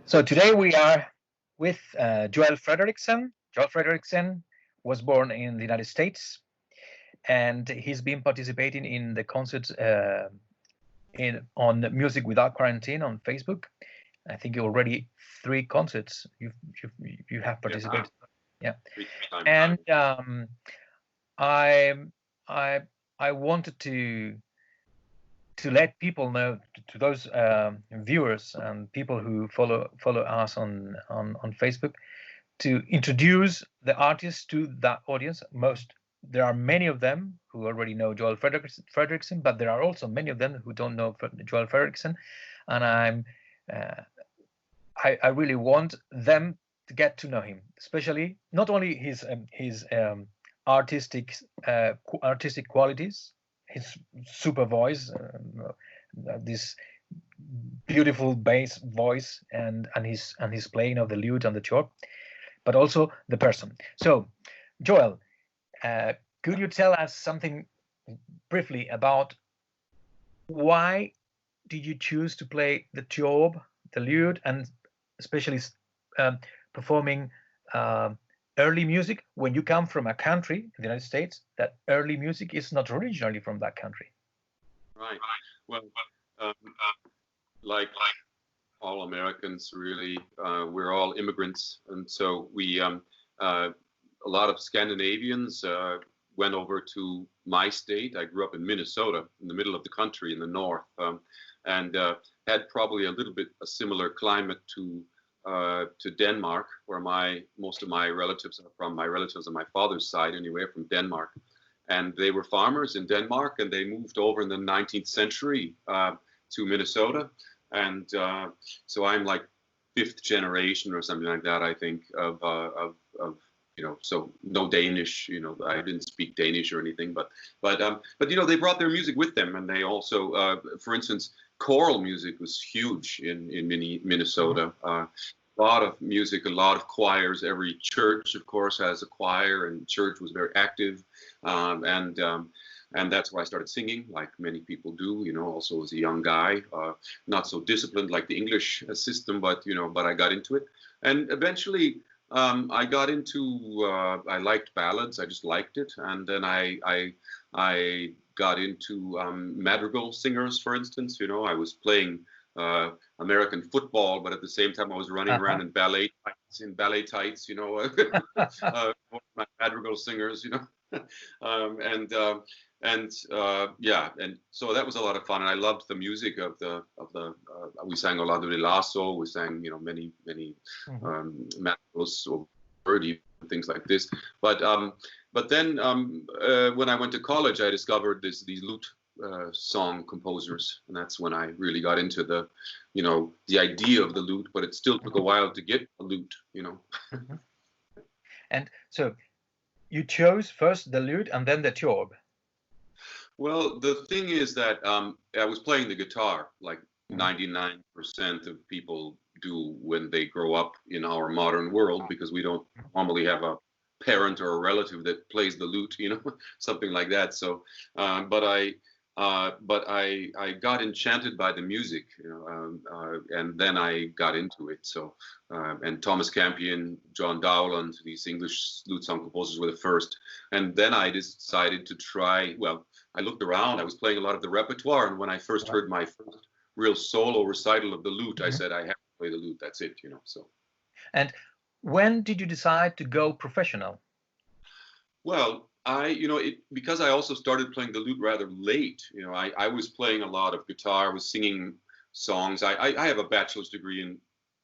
So today we are with Joel Frederiksen. Joel Frederiksen was born in the United States, and he's been participating in the concerts on Music Without Quarantine on Facebook. I think already 3 concerts you have participated. Yeah, and I wanted to let people know, to those viewers and people who follow us on Facebook, to introduce the artists to that audience. There are many of them who already know Joel Frederiksen, but there are also many of them who don't know Joel Frederiksen, and I really want them to get to know him, especially not only his artistic qualities, his super voice, this beautiful bass voice, and his playing of the lute and the chord, but also the person. So, Joel, could you tell us something briefly about why did you choose to play the chord, the lute, and especially performing early music when you come from a country, the United States, that early music is not originally from that country? Right. Well, like all Americans, really, we're all immigrants, and so we, a lot of Scandinavians went over to my state. I grew up in Minnesota, in the middle of the country, in the north, and had probably a little bit a similar climate to Denmark, where most of my relatives are from. My relatives on my father's side, anyway, from Denmark, and they were farmers in Denmark, and they moved over in the 19th century to Minnesota, and so I'm like 5th generation or something like that, I think, of so no Danish. I didn't speak Danish or anything, but they brought their music with them, and they also, for instance, choral music was huge in Minnesota. A lot of music, a lot of choirs. Every church, of course, has a choir, and church was very active, and that's where I started singing, like many people do. Also as a young guy, not so disciplined like the English system, but I got into it, and eventually I got into. I liked ballads. I just liked it, and then I got into madrigal singers, for instance. I was playing American football, but at the same time I was running around in ballet tights, my madrigal singers, and so that was a lot of fun, and I loved the music of the we sang Orlando de Lasso, we sang many madrigals or birdie, things like this, but then when I went to college, I discovered these lute song composers, and that's when I really got into the idea of the lute, but it still took a while to get a lute. And so you chose first the lute and then the chord. Well, the thing is that I was playing the guitar like 99% of people do when they grow up in our modern world, because we don't normally have a parent or a relative that plays the lute, something like that. So but I got enchanted by the music, and then I got into it. So, and Thomas Campion, John Dowland, these English lute song composers were the first. And then I decided to try. Well, I looked around. I was playing a lot of the repertoire, and when I first heard my first real solo recital of the lute, I said, I have to play the lute. That's it, So. And when did you decide to go professional? Well, because I also started playing the lute rather late. I was playing a lot of guitar. I was singing songs. I have a bachelor's degree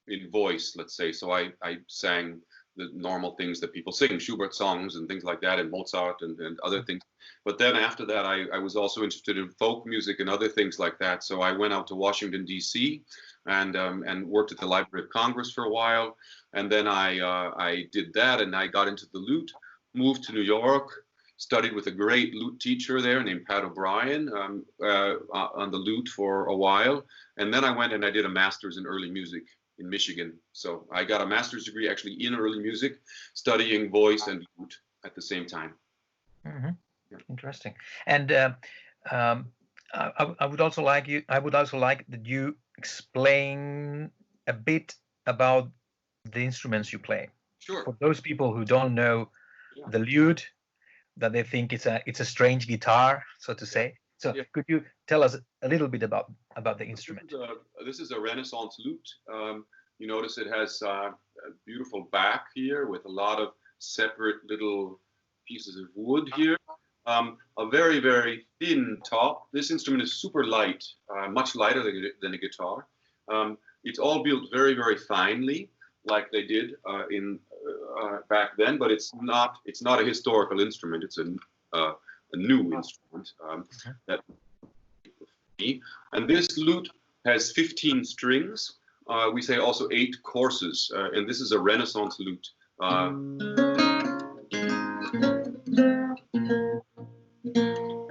in voice, let's say. So I sang the normal things that people sing, Schubert songs and things like that, and Mozart and other things. But then after that, I was also interested in folk music and other things like that. So I went out to Washington, D.C. and worked at the Library of Congress for a while. And then I did that, and I got into the lute, moved to New York, studied with a great lute teacher there named Pat O'Brien on the lute for a while. And then I went and I did a master's in early music in Michigan. So I got a master's degree actually in early music, studying voice and lute at the same time. Yeah. Interesting. And I would also like that you explain a bit about the instruments you play? Sure. For those people who don't know the lute, that they think it's a strange guitar, so to say. So could you tell us a little bit about the instrument? This is a Renaissance lute. You notice it has a beautiful back here with a lot of separate little pieces of wood here. A very, very thin top. This instrument is super light, much lighter than a guitar. It's all built very, very finely, like they did back then. But it's not a historical instrument. It's a new instrument that. And this lute has 15 strings. We say also 8 courses, and this is a Renaissance lute.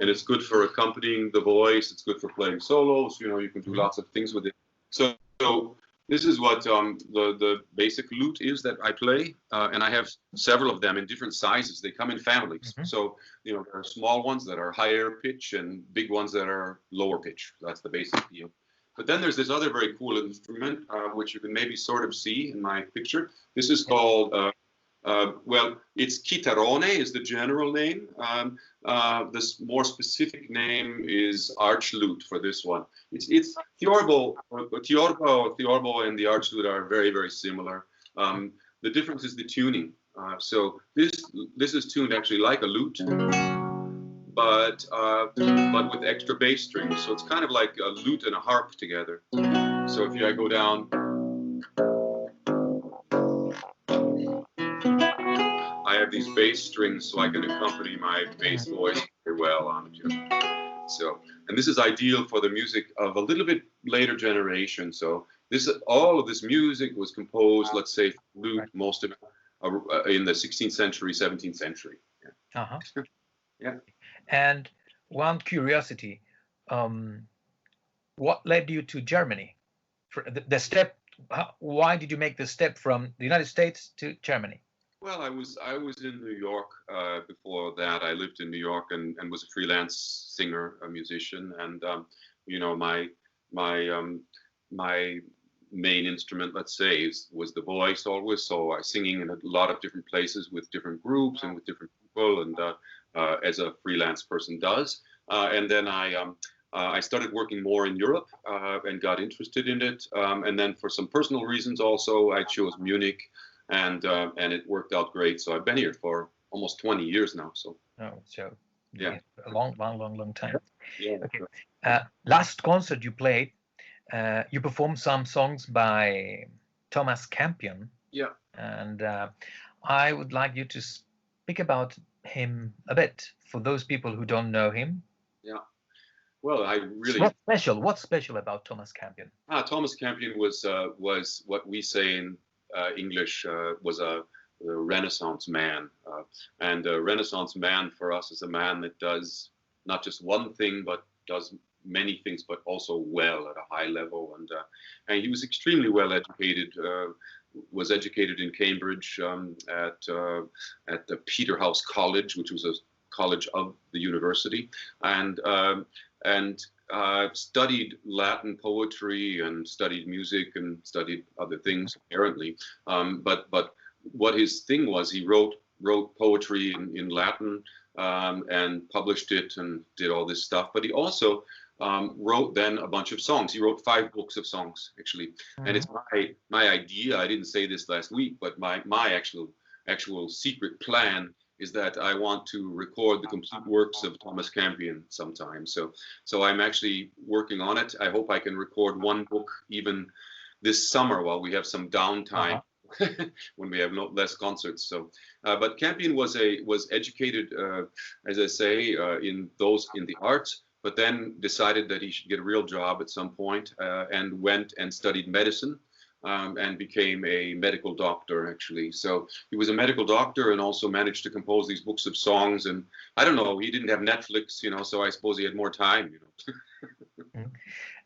And it's good for accompanying the voice. It's good for playing solos. You know, you can do lots of things with it. So this is what the basic lute is that I play, and I have several of them in different sizes. They come in families. So, you know, there are small ones that are higher pitch and big ones that are lower pitch. That's the basic deal. But then there's this other very cool instrument, which you can maybe sort of see in my picture. This is called, well, it's chitarrone is the general name. This more specific name is arch lute for this one. It's theorbo, theorbo and the arch lute are very, very similar. The difference is the tuning. So this is tuned actually like a lute, but with extra bass strings. So it's kind of like a lute and a harp together. So if I go down, I have these bass strings so I can accompany my bass voice very well on it. So, and this is ideal for the music of a little bit later generation. So all of this music was composed, let's say, lute, most of it in the 16th century, 17th century. Yeah. Yeah. And one curiosity, what led you to Germany? The step. Why did you make the step from the United States to Germany? Well, I was in New York before that. I lived in New York and was a freelance singer, a musician, and you know, my main instrument, let's say, was the voice always. So I was singing in a lot of different places with different groups and with different people, and as a freelance person does. And then I started working more in Europe and got interested in it. And then for some personal reasons also, I chose Munich. And it worked out great. So I've been here for almost 20 years now. So yeah, a long time. Yeah. Okay. Last concert you played, you performed some songs by Thomas Campion. Yeah. And I would like you to speak about him a bit for those people who don't know him. Yeah. Well, I really. What's special about Thomas Campion? Thomas Campion was what we say in English was a Renaissance man, and a Renaissance man for us is a man that does not just one thing, but does many things, but also well at a high level. And he was extremely well educated. Was educated in Cambridge at the Peterhouse College, which was a college of the university, and studied Latin poetry and studied music and studied other things apparently. But what his thing was, he wrote poetry in Latin and published it and did all this stuff. But he also wrote then a bunch of songs. He wrote 5 books of songs actually, and it's my idea. I didn't say this last week, but my actual secret plan is that I want to record the complete works of Thomas Campion sometime. So I'm actually working on it. I hope I can record 1 book even this summer while we have some downtime, when we have less concerts. So, but Campion was educated, as I say, in the arts, but then decided that he should get a real job at some point, and went and studied medicine. And became a medical doctor, actually. So he was a medical doctor and also managed to compose these books of songs. And I don't know, he didn't have Netflix, you know, so I suppose he had more time, you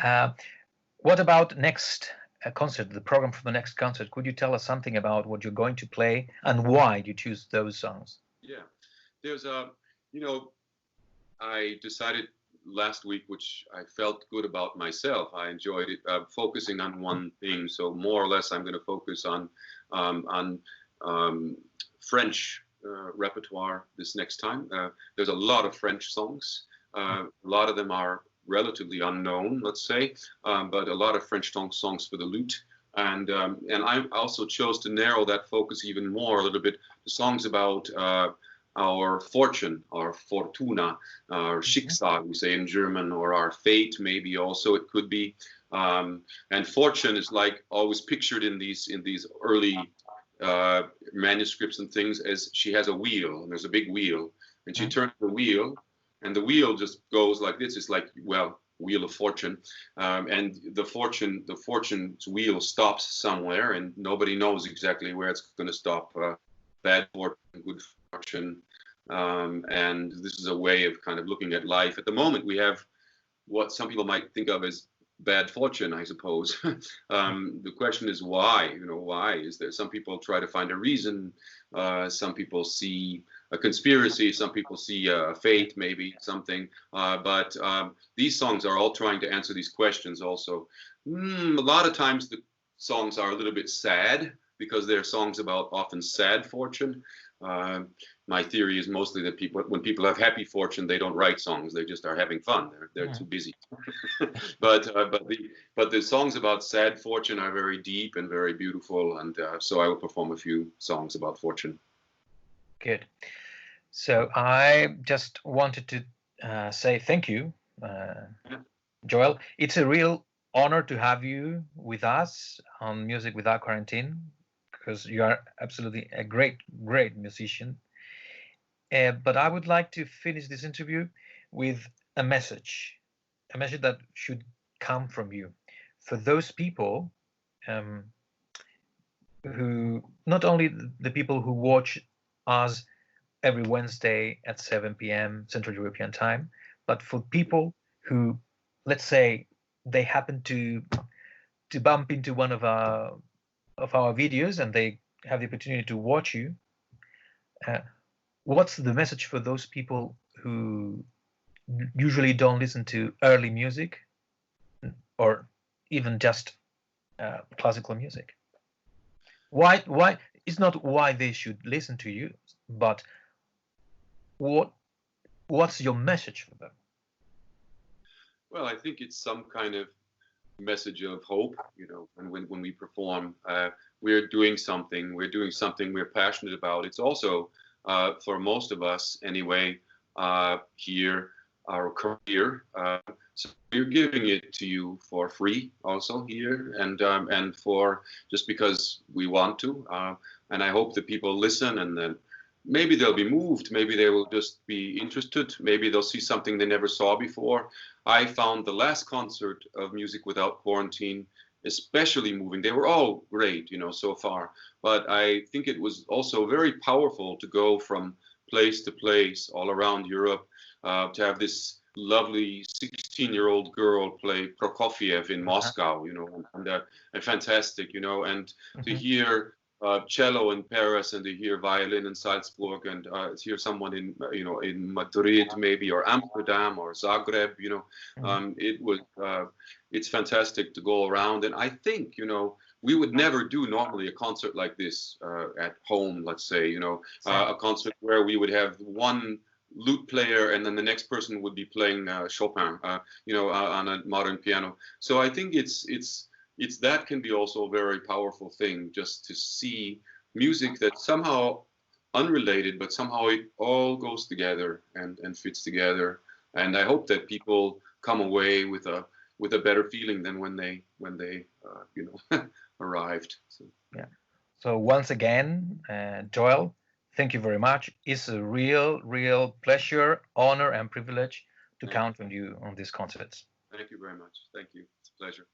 know. What about next concert, the program for the next concert? Could you tell us something about what you're going to play and why you choose those songs? Yeah, there's you know, I decided last week, which I felt good about myself. I enjoyed it, focusing on one thing. So more or less, I'm going to focus on French repertoire this next time. There's a lot of French songs. A lot of them are relatively unknown, let's say, but a lot of French songs for the lute. And I also chose to narrow that focus even more a little bit to songs about our fortune, our Fortuna, our Schicksal, we say in German, or our fate, maybe also it could be. And fortune is like always pictured in these early manuscripts and things as she has a wheel, and there's a big wheel, and she turns the wheel, and the wheel just goes like this. It's like, well, wheel of fortune, and the fortune's wheel stops somewhere, and nobody knows exactly where it's going to stop. Bad fortune, good fortune, and this is a way of kind of looking at life. At the moment, we have what some people might think of as bad fortune, I suppose. The question is why? You know, why is there? Some people try to find a reason. Some people see a conspiracy. Some people see a fate, maybe something. But these songs are all trying to answer these questions. Also, a lot of times the songs are a little bit sad because they're songs about often sad fortune. My theory is mostly that when people have happy fortune, they don't write songs. They just are having fun. They're too busy. but the songs about sad fortune are very deep and very beautiful. And so I will perform a few songs about fortune. Good. So I just wanted to say thank you, Joel. It's a real honor to have you with us on Music Without Quarantine, because you are absolutely a great musician. But I would like to finish this interview with a message that should come from you for those people who, not only the people who watch us every Wednesday at 7 p.m. Central European Time, but for people who, let's say, they happen to bump into one of our videos and they have the opportunity to watch you. What's the message for those people who usually don't listen to early music or even just classical music? Why it's not why they should listen to you, but what's your message for them? Well, I think it's some kind of message of hope, you know, and when we perform, we're doing something we're passionate about. It's also for most of us anyway, here, our career. So we're giving it to you for free also here, and for just because we want to. And I hope that people listen, and then maybe they'll be moved. Maybe they will just be interested. Maybe they'll see something they never saw before. I found the last concert of Music Without Quarantine especially moving. They were all great, you know, so far. But I think it was also very powerful to go from place to place all around Europe, to have this lovely 16-year-old girl play Prokofiev in Moscow, you know, and fantastic, you know, and to hear cello in Paris, and to hear violin in Salzburg, and to hear someone in, you know, in Madrid maybe, or Amsterdam or Zagreb, you know, it was, it's fantastic to go around. And I think, you know, we would never do normally a concert like this at home, let's say, you know, a concert where we would have one lute player and then the next person would be playing Chopin, you know, on a modern piano. So I think it's that can be also a very powerful thing, just to see music that somehow unrelated, but somehow it all goes together and fits together. And I hope that people come away with a better feeling than when they you know, arrived. So. Yeah. So once again, Joel, thank you very much. It's a real pleasure, honor, and privilege to count on you on these concerts. Thank you very much. Thank you. It's a pleasure.